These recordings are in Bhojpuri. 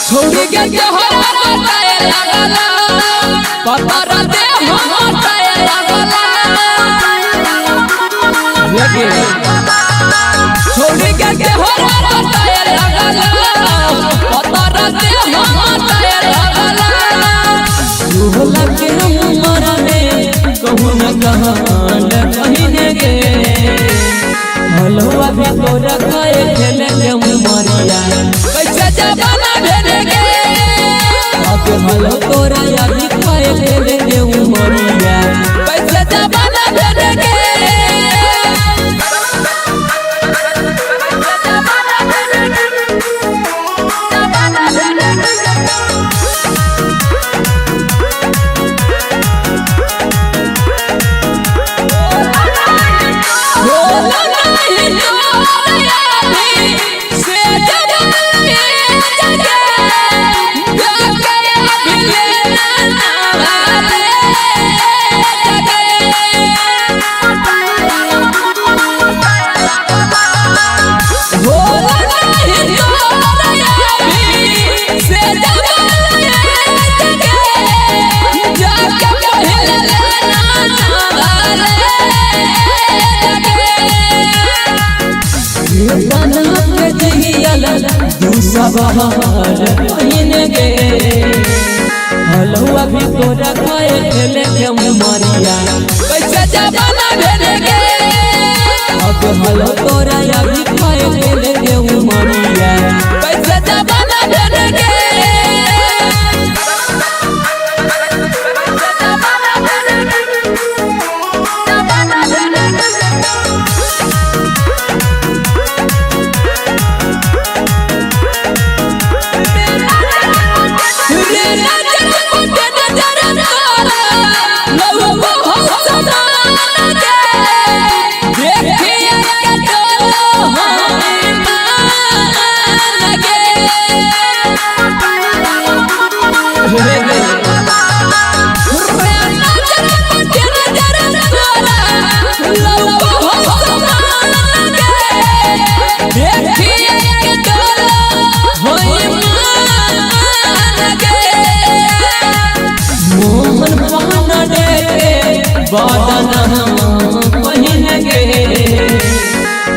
छोड़ी के हो बताए लगला पतर दे हटाए लगला झूला के उमर में कहू न कहन कहिने गे हलवा भी तोर कहे खेले के उमरिया कैसे जमाना भेले गे अब हलो तोरा अभी कहे खेले के उमरिया कैसे जमाना भेले गे हलवा भी तोरा खाए खेले के उमरिया कैसे जमाना भेले गे अब हलो तोरा अभी खाए खेले के उमरिया कैसे जमाना भेले गे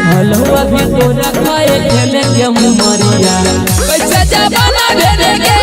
हलवा भी तोरा खाए खेले के उमरिया कैसे जमाना भेले गे